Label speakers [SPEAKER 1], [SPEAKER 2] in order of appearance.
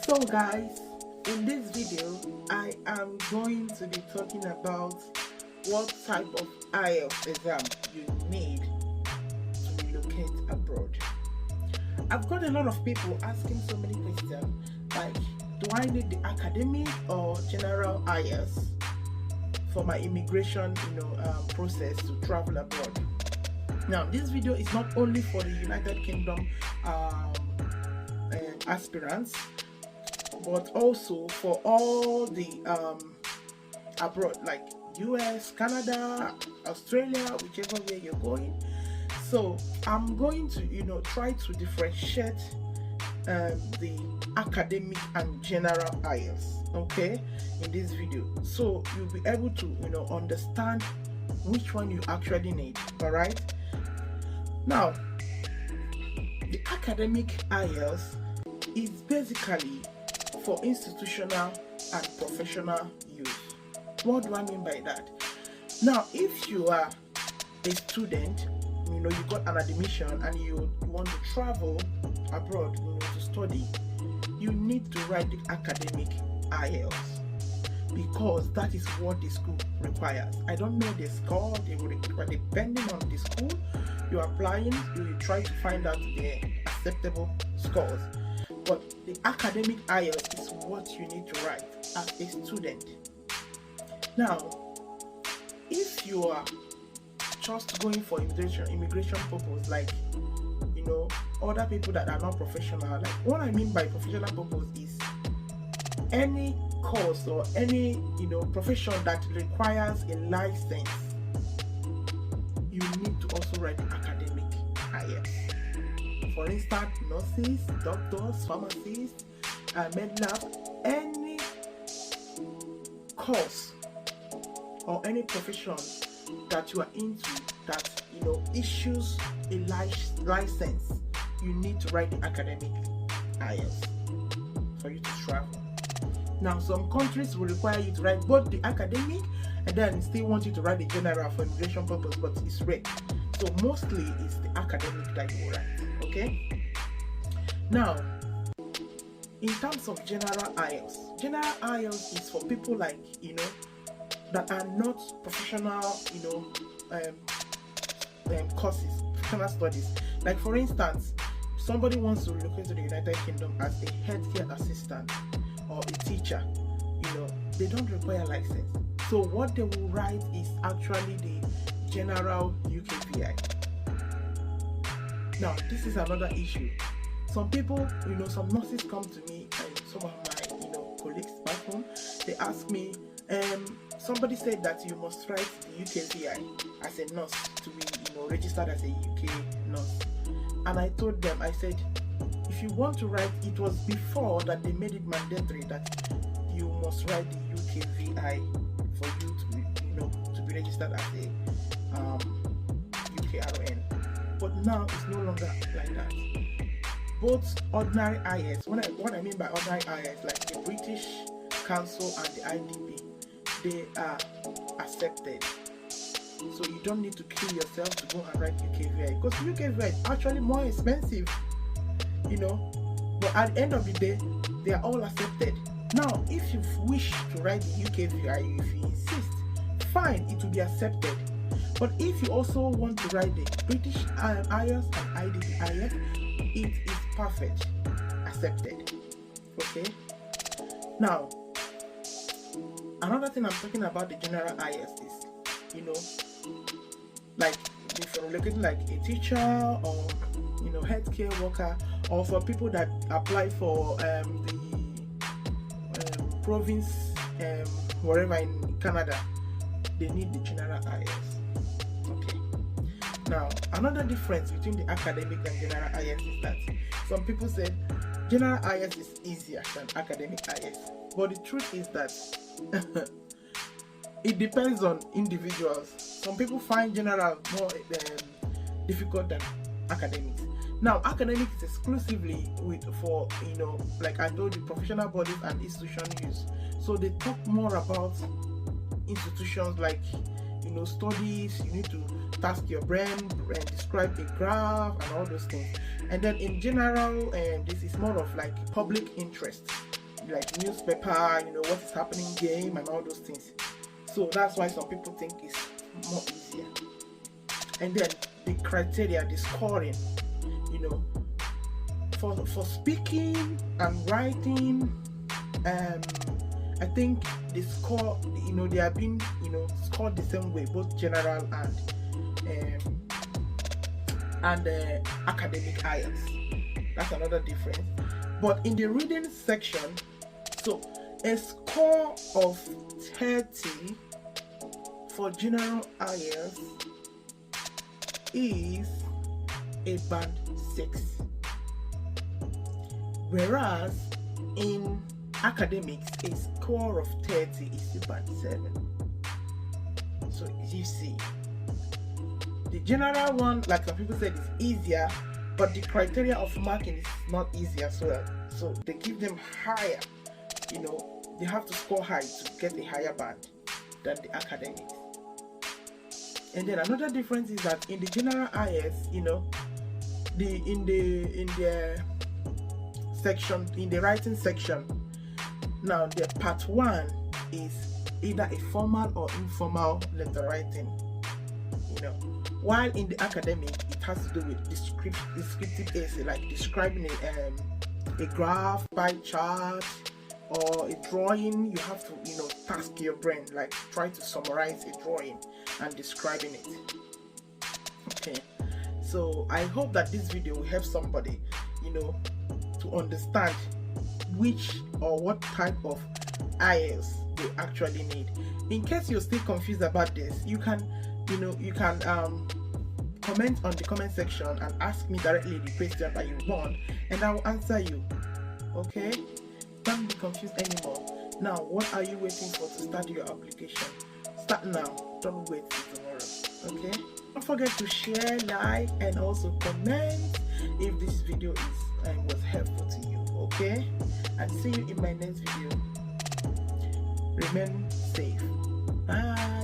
[SPEAKER 1] So guys, in this video I am going to be talking about what type of IELTS exam you need to relocate abroad. I've got a lot of people asking so many questions like, do I need the academic or general IELTS for my immigration process to travel abroad? Now this video is not only for the United Kingdom aspirants, but also for all the abroad, like US, Canada, Australia, whichever way you're going. So I'm going to try to differentiate the academic and general IELTS, okay, in this video, so you'll be able to understand which one you actually need. All right, now the academic IELTS is basically for institutional and professional use. What do I mean by that? Now, if you are a student, you got an admission and you want to travel abroad, to study, you need to write the academic IELTS because that is what the school requires. I don't know the score they will require. Depending on the school you're applying, you will try to find out the acceptable scores. But the academic IELTS is what you need to write as a student. Now, if you are just going for immigration purpose, like other people that are not professional, like what I mean by professional purpose is any course or any profession that requires a license, you need to also write the academic IELTS. For instance, nurses, doctors, pharmacists, med lab, any course or any profession that you are into that issues a license, you need to write the academic IELTS for you to travel. Now, some countries will require you to write both the academic and then still want you to write the general for immigration purpose, but it's rare. So mostly it's the academic that you write. Okay. Now, in terms of general IELTS is for people like that are not professional courses, professional studies. Like for instance, somebody wants to relocate to the United Kingdom as a healthcare assistant or a teacher, they don't require a license. So what they will write is actually the general UKVI. Now, this is another issue. Some people, some nurses come to me, and some of my, colleagues back home, they ask me, somebody said that you must write the UKVI as a nurse to be, registered as a UK nurse. And I told them, I said, if you want to write, it was before that they made it mandatory that you must write the UKVI for you to be registered as a UKRN. But now it's no longer like that. Both ordinary IELTS, what I mean by ordinary IELTS, like the British Council and the IDB, they are accepted. So you don't need to kill yourself to go and write UKVI, because UKVI is actually more expensive, but at the end of the day, they are all accepted. Now, if you wish to write the UKVI, if you insist, fine, it will be accepted. But if you also want to write the British IELTS and IDB IELTS, it is perfect, accepted. Okay. Now, another thing I'm talking about the general IELTS is, like if you're relocating like a teacher or healthcare worker, or for people that apply for the province wherever in Canada, they need the general IELTS. Okay. Now, another difference between the academic and general IELTS is that some people said general IELTS is easier than academic IELTS, but the truth is that it depends on individuals. Some people find general more difficult than academics. Now, academics is exclusively for like I told you, professional bodies and institution use. So they talk more about institutions like studies. You need to task your brain and describe a graph and all those things. And then in general, this is more of like public interest, like newspaper, what is happening, game and all those things. So that's why some people think it's more easier. And then the criteria, the scoring, for speaking and writing, I think the score, they have been, scored the same way, both general and academic IELTS. That's another difference. But in the reading section, so a score of 30 for general IELTS is a band 6, whereas in academics a score of 30 is a band 7. So you see, the general one, like some people said, is easier, but the criteria of marking is not easier, so they give them higher. They have to score high to get a higher band than the academics. And then another difference is that in the general IELTS, in the section, in the writing section, now the part 1 is either a formal or informal letter writing, while in the academic it has to do with descriptive essay, like describing a graph, pie chart, or a drawing. You have to task your brain, like try to summarize a drawing and describing it. Okay, so I hope that this video will help somebody to understand which or what type of IELTS they actually need. In case you're still confused about this, you can comment on the comment section and ask me directly the question that you want, and I will answer you. Okay, don't be confused anymore. Now, what are you waiting for to start your application? Start now, don't wait till tomorrow. Okay, don't forget to share, like, and also comment if this video was helpful to you. Okay, and see you in my next video. Remain safe. Bye.